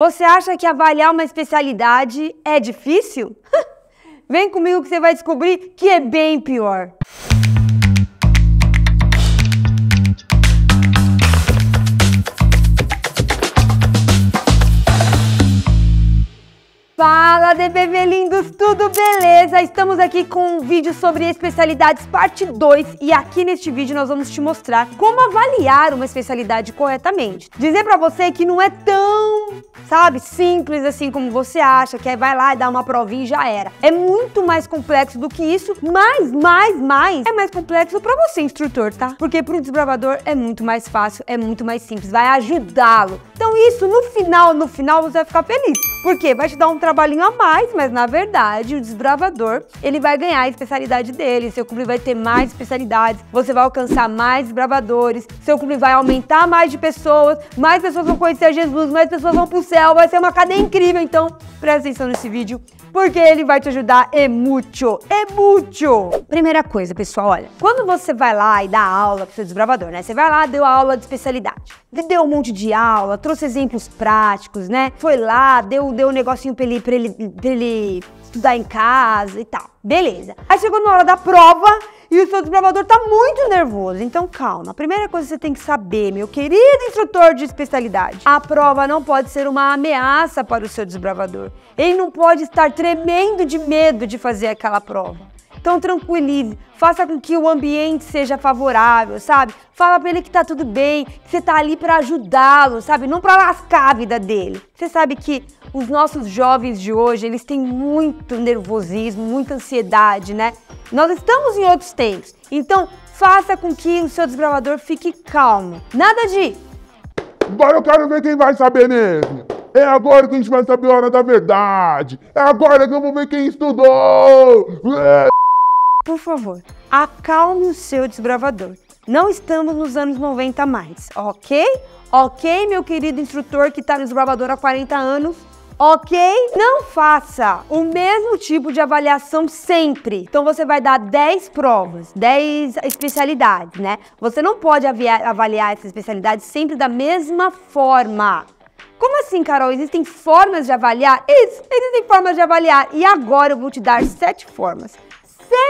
Você acha que avaliar uma especialidade é difícil? Vem comigo que você vai descobrir que é bem pior. Fala, DBV lindos, tudo beleza? Estamos aqui com um vídeo sobre especialidades parte 2 e aqui neste vídeo nós vamos te mostrar como avaliar uma especialidade corretamente. Dizer pra você que não é tão, simples assim como você acha, que vai lá e dá uma provinha e já era. É muito mais complexo do que isso, mas é mais complexo pra você, instrutor, tá? Porque pro desbravador é muito mais fácil, é muito mais simples, vai ajudá-lo. Então isso, no final você vai ficar feliz, porque vai te dar um trabalhinho a mais, mas na verdade o desbravador, ele vai ganhar a especialidade dele, seu clube vai ter mais especialidades, você vai alcançar mais desbravadores, seu clube vai aumentar mais de pessoas, mais pessoas vão conhecer Jesus, mais pessoas vão pro céu, vai ser uma cadeia incrível. Então presta atenção nesse vídeo, porque ele vai te ajudar muito. Primeira coisa, pessoal, olha, quando você vai lá e dá aula pro seu desbravador, né? Você vai lá, deu aula de especialidade, deu um monte de aula, trouxe exemplos práticos, né? Foi lá, deu um negocinho pra ele estudar em casa e tal. Beleza. Aí chegou na hora da prova e o seu desbravador tá muito nervoso. Então calma. A primeira coisa que você tem que saber, meu querido instrutor de especialidade, a prova não pode ser uma ameaça para o seu desbravador. Ele não pode estar tremendo de medo de fazer aquela prova. Então tranquilize, faça com que o ambiente seja favorável, sabe? Fala pra ele que tá tudo bem, que você tá ali pra ajudá-lo, sabe? Não pra lascar a vida dele. Você sabe que os nossos jovens de hoje, eles têm muito nervosismo, muita ansiedade, né? Nós estamos em outros tempos, então faça com que o seu desbravador fique calmo. Nada de... Agora eu quero ver quem vai saber mesmo. É agora que a gente vai saber a hora da verdade. É agora que eu vou ver quem estudou. Por favor, acalme o seu desbravador. Não estamos nos anos 90 mais, ok? Ok, meu querido instrutor que está no desbravador há 40 anos? Ok? Não faça o mesmo tipo de avaliação sempre. Então você vai dar 10 provas, 10 especialidades, né? Você não pode avaliar essas especialidades sempre da mesma forma. Como assim, Carol? Existem formas de avaliar? Isso, existem formas de avaliar. E agora eu vou te dar 7 formas.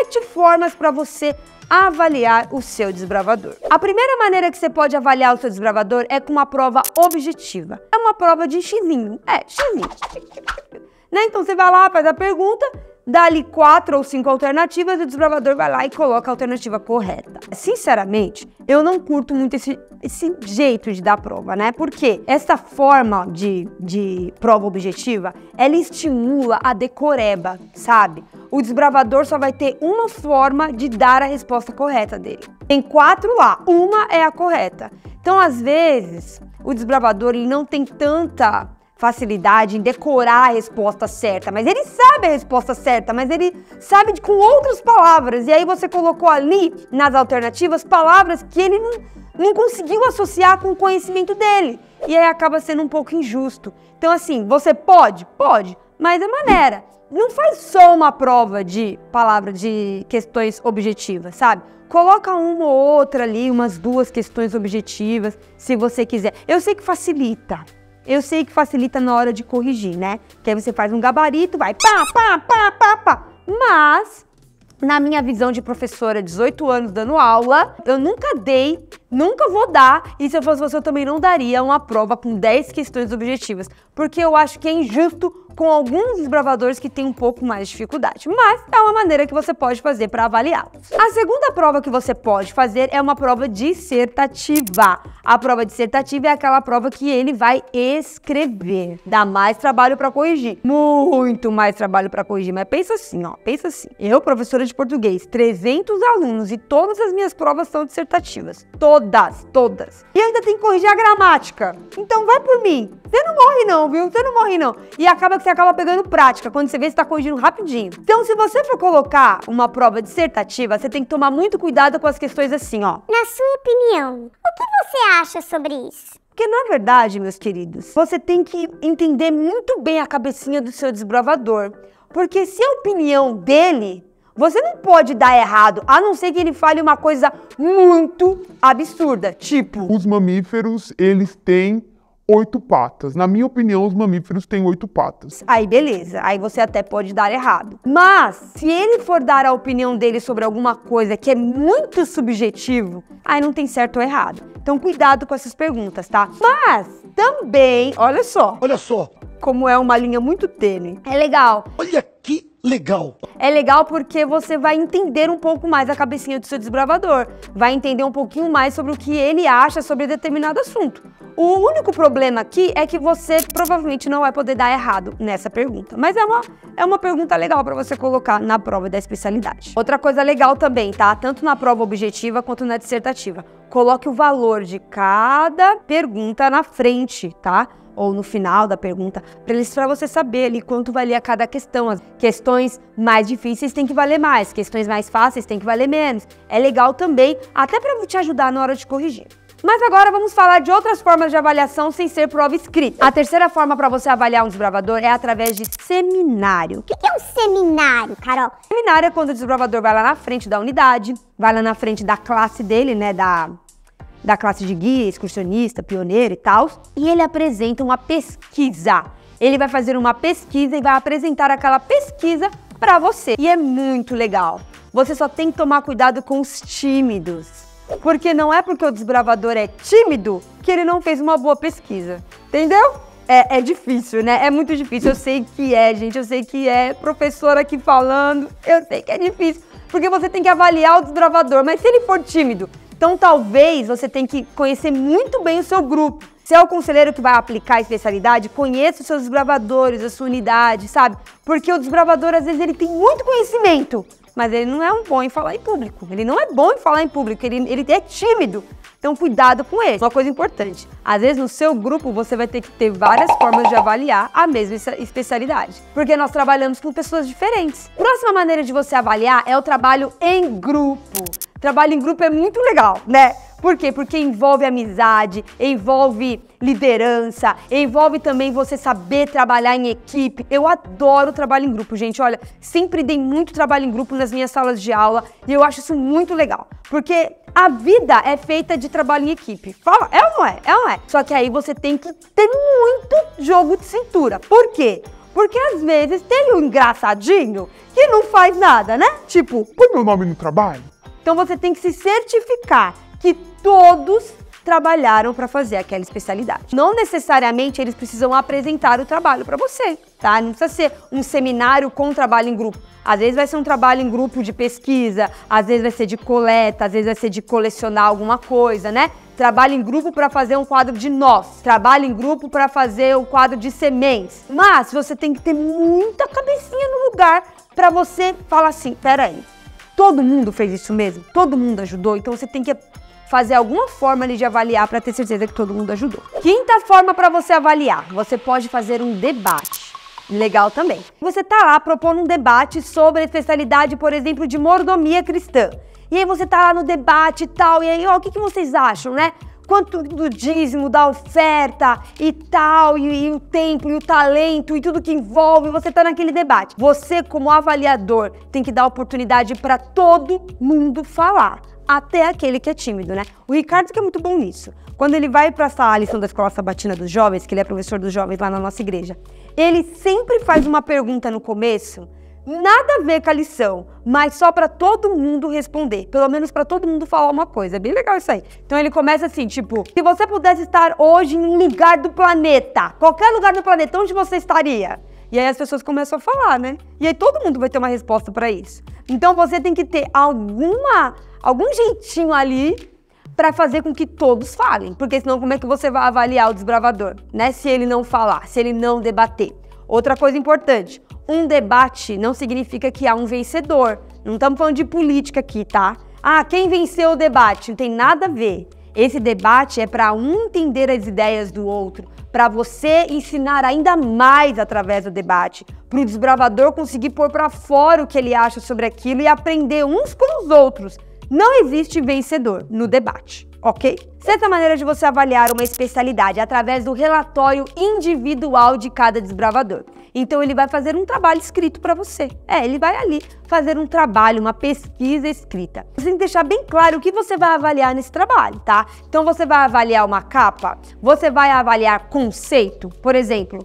7 formas para você avaliar o seu desbravador. A primeira maneira que você pode avaliar o seu desbravador é com uma prova objetiva. É uma prova de xizinho. Xizinho. Né? Então você vai lá, faz a pergunta, dá ali 4 ou 5 alternativas e o desbravador vai lá e coloca a alternativa correta. Sinceramente, eu não curto muito esse jeito de dar prova, né? Porque essa forma de prova objetiva, ela estimula a decoreba, sabe? O desbravador só vai ter uma forma de dar a resposta correta dele. Tem 4 lá, uma é a correta. Então, às vezes, o desbravador ele não tem tanta facilidade em decorar a resposta certa, mas ele sabe a resposta certa, mas ele sabe com outras palavras. E aí você colocou ali nas alternativas palavras que ele não conseguiu associar com o conhecimento dele. E aí acaba sendo um pouco injusto. Então, assim, você pode, mas é maneira. Não faz só uma prova de palavras, de questões objetivas, sabe? Coloca uma ou outra ali, umas 2 questões objetivas, se você quiser. Eu sei que facilita. Eu sei que facilita na hora de corrigir, né? Que aí você faz um gabarito, vai pá. Mas, na minha visão de professora, 18 anos dando aula, eu nunca vou dar, e se eu fosse você, eu também não daria uma prova com 10 questões objetivas, porque eu acho que é injusto com alguns desbravadores que têm um pouco mais de dificuldade, mas é uma maneira que você pode fazer para avaliá-los. A segunda prova que você pode fazer é uma prova dissertativa. A prova dissertativa é aquela prova que ele vai escrever. Dá mais trabalho para corrigir, muito mais trabalho para corrigir, mas pensa assim, eu, professora de português, 300 alunos e todas as minhas provas são dissertativas. Todas. E ainda tem que corrigir a gramática. Então vai por mim. Você não morre não, viu? Você não morre não. E acaba que você acaba pegando prática, quando você vê, você tá corrigindo rapidinho. Então, se você for colocar uma prova dissertativa, você tem que tomar muito cuidado com as questões assim, ó. Na sua opinião, o que você acha sobre isso? Porque, na verdade, meus queridos, você tem que entender muito bem a cabecinha do seu desbravador. Porque se a opinião dele... Você não pode dar errado, a não ser que ele fale uma coisa muito absurda, tipo... Os mamíferos, eles têm 8 patas. Na minha opinião, os mamíferos têm 8 patas. Aí beleza, aí você até pode dar errado. Mas, se ele for dar a opinião dele sobre alguma coisa que é muito subjetivo, aí não tem certo ou errado. Então cuidado com essas perguntas, tá? Mas também, olha só, como é uma linha muito tênue. É legal. Olha que legal. É legal porque você vai entender um pouco mais a cabecinha do seu desbravador. Vai entender um pouquinho mais sobre o que ele acha sobre determinado assunto. O único problema aqui é que você provavelmente não vai poder dar errado nessa pergunta. Mas é uma pergunta legal para você colocar na prova da especialidade. Outra coisa legal também, tá? Tanto na prova objetiva quanto na dissertativa. Coloque o valor de pergunta na frente, tá? Ou no final da pergunta, para você saber ali quanto valia cada questão. As questões mais difíceis tem que valer mais, questões mais fáceis tem que valer menos. É legal também, até para te ajudar na hora de corrigir. Mas agora vamos falar de outras formas de avaliação sem ser prova escrita. A terceira forma para você avaliar um desbravador é através de seminário. O que é um seminário, Carol? Seminário é quando o desbravador vai lá na frente da unidade, vai lá na frente da classe dele, né, da classe de guia, excursionista, pioneiro e tal, e ele apresenta uma pesquisa. Ele vai fazer uma pesquisa e vai apresentar aquela pesquisa para você. E é muito legal. Você só tem que tomar cuidado com os tímidos. Porque não é porque o desbravador é tímido que ele não fez uma boa pesquisa. Entendeu? É difícil, né? É muito difícil. Eu sei que é, gente. Eu sei que é. Professora aqui falando. Eu sei que é difícil. Porque você tem que avaliar o desbravador. Mas se ele for tímido, então talvez você tenha que conhecer muito bem o seu grupo. Se é o conselheiro que vai aplicar a especialidade, conheça os seus desbravadores, a sua unidade, sabe? Porque o desbravador, às vezes, ele tem muito conhecimento, mas ele não é bom em falar em público. Ele não é bom em falar em público, ele é tímido. Então, cuidado com ele. Uma coisa importante, às vezes no seu grupo você vai ter que ter várias formas de avaliar a mesma especialidade. Porque nós trabalhamos com pessoas diferentes. Próxima maneira de você avaliar é o trabalho em grupo. Trabalho em grupo é muito legal, né? Por quê? Porque envolve amizade, envolve liderança, envolve também você saber trabalhar em equipe. Eu adoro trabalho em grupo, gente. Olha, sempre dei muito trabalho em grupo nas minhas salas de aula e eu acho isso muito legal. Porque a vida é feita de trabalho em equipe. Fala, é ou não é? É ou não é? Só que aí você tem que ter muito jogo de cintura. Por quê? Porque às vezes tem um engraçadinho que não faz nada, né? Tipo, Põe meu nome no trabalho. então você tem que se certificar que todos trabalharam para fazer aquela especialidade. Não necessariamente eles precisam apresentar o trabalho para você, tá? Não precisa ser um seminário com trabalho em grupo. Às vezes vai ser um trabalho em grupo de pesquisa, às vezes vai ser de coleta, às vezes vai ser de colecionar alguma coisa, né? Trabalho em grupo para fazer um quadro de nós, trabalho em grupo para fazer um quadro de sementes. Mas você tem que ter muita cabecinha no lugar para você falar assim, peraí, todo mundo fez isso mesmo? Todo mundo ajudou? Então você tem que fazer alguma forma ali de avaliar para ter certeza que todo mundo ajudou. Quinta forma para você avaliar, você pode fazer um debate. Legal também. Você tá lá propondo um debate sobre a especialidade, por exemplo, de mordomia cristã. E aí você tá lá no debate e tal, e aí, ó, o que vocês acham, né? Quanto do dízimo, da oferta e tal, e o tempo, e o talento, e tudo que envolve, você tá naquele debate. Você, como avaliador, tem que dar oportunidade para todo mundo falar. Até aquele que é tímido, né? O Ricardo que é muito bom nisso. Quando ele vai para a lição da Escola Sabatina dos Jovens, que ele é professor dos jovens lá na nossa igreja, ele sempre faz uma pergunta no começo, nada a ver com a lição, mas só para todo mundo responder. Pelo menos para todo mundo falar uma coisa. É bem legal isso aí. Então ele começa assim, tipo, se você pudesse estar hoje em um lugar do planeta, qualquer lugar do planeta, onde você estaria? E aí as pessoas começam a falar, né? E aí todo mundo vai ter uma resposta para isso. Então você tem que ter algum jeitinho ali para fazer com que todos falem. Porque senão como é que você vai avaliar o desbravador, né? Se ele não falar, se ele não debater. Outra coisa importante, um debate não significa que há um vencedor. Não estamos falando de política aqui, tá? Ah, quem venceu o debate? Não tem nada a ver. Esse debate é para um entender as ideias do outro, para você ensinar ainda mais através do debate, para o desbravador conseguir pôr para fora o que ele acha sobre aquilo e aprender uns com os outros. Não existe vencedor no debate, ok? Sexta maneira de você avaliar uma especialidade é através do relatório individual de cada desbravador. Então ele vai fazer um trabalho escrito para você. Ele vai ali fazer um trabalho, uma pesquisa escrita. Você tem que deixar bem claro o que você vai avaliar nesse trabalho, tá? Então você vai avaliar uma capa, você vai avaliar conceito, por exemplo,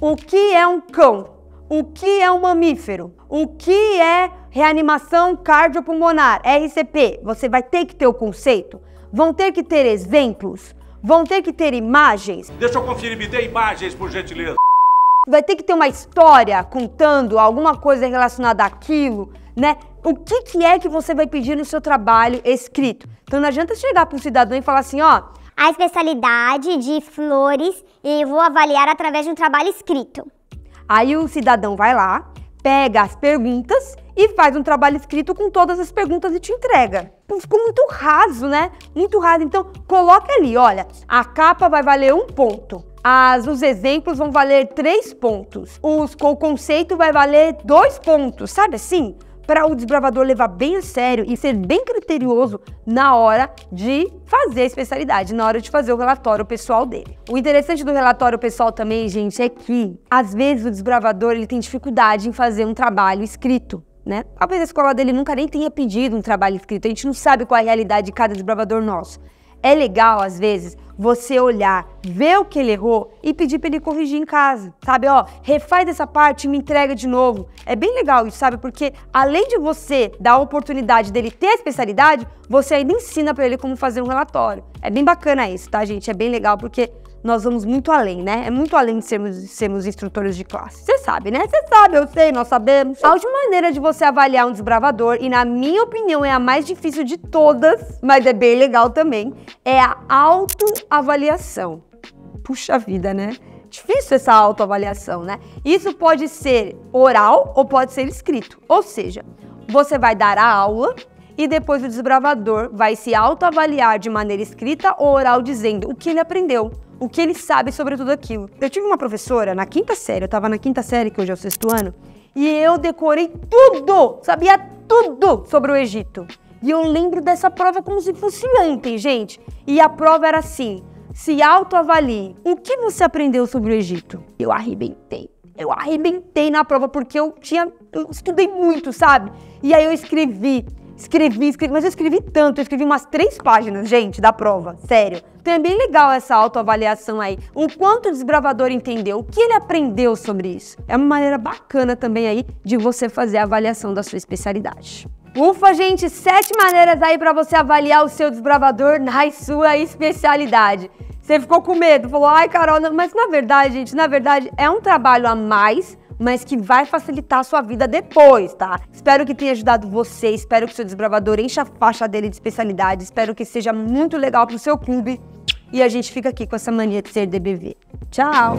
o que é um cão? O que é um mamífero? O que é reanimação cardiopulmonar, RCP? Você vai ter que ter o conceito. Vão ter que ter exemplos. Vão ter que ter imagens. Deixa eu conferir, me dê imagens, por gentileza. Vai ter que ter uma história contando alguma coisa relacionada àquilo, né? O que é que você vai pedir no seu trabalho escrito? Então não adianta chegar para um cidadão e falar assim, ó... A especialidade de flores e eu vou avaliar através de um trabalho escrito. Aí o cidadão vai lá, pega as perguntas e faz um trabalho escrito com todas as perguntas e te entrega. Ficou muito raso, né? Muito raso. Então, coloca ali, olha, a capa vai valer 1 ponto. Os exemplos vão valer 3 pontos. O conceito vai valer 2 pontos, sabe assim? Para o desbravador levar bem a sério e ser bem criterioso na hora de fazer a especialidade, na hora de fazer o relatório pessoal dele. O interessante do relatório pessoal também, gente, é que às vezes o desbravador ele tem dificuldade em fazer um trabalho escrito, né? Talvez a escola dele nunca nem tenha pedido um trabalho escrito, a gente não sabe qual é a realidade de cada desbravador nosso. É legal, às vezes, você olhar, ver o que ele errou e pedir para ele corrigir em casa, sabe? Ó, refaz essa parte e me entrega de novo. É bem legal isso, sabe? Porque além de você dar a oportunidade dele ter a especialidade, você ainda ensina para ele como fazer um relatório. É bem bacana isso, tá, gente? É bem legal porque nós vamos muito além, né? É muito além de sermos instrutores de classe. Você sabe, né? Você sabe, eu sei, nós sabemos. A última maneira de você avaliar um desbravador, e na minha opinião é a mais difícil de todas, mas é bem legal também, é a autoavaliação. Puxa vida, né? Difícil essa autoavaliação, né? Isso pode ser oral ou pode ser escrito. Ou seja, você vai dar a aula e depois o desbravador vai se autoavaliar de maneira escrita ou oral dizendo o que ele aprendeu, o que ele sabe sobre tudo aquilo. Eu tive uma professora na 5ª série, eu estava na 5ª série, que hoje é o 6º ano, e eu decorei tudo, sabia tudo sobre o Egito. E eu lembro dessa prova como se fosse ontem, gente. E a prova era assim, se autoavalie. O que você aprendeu sobre o Egito? Eu arrebentei na prova porque eu estudei muito, sabe? E aí eu escrevi, mas eu escrevi tanto, eu escrevi umas 3 páginas, gente, da prova, sério. Então é bem legal essa autoavaliação aí, o quanto o desbravador entendeu, o que ele aprendeu sobre isso. É uma maneira bacana também aí de você fazer a avaliação da sua especialidade. Ufa, gente, 7 maneiras aí pra você avaliar o seu desbravador na sua especialidade. Você ficou com medo, falou, ai, Carol, não. Mas na verdade, gente, é um trabalho a mais, mas que vai facilitar a sua vida depois, tá? Espero que tenha ajudado você, espero que o seu desbravador encha a faixa dele de especialidade, espero que seja muito legal pro seu clube e a gente fica aqui com essa mania de ser DBV. Tchau!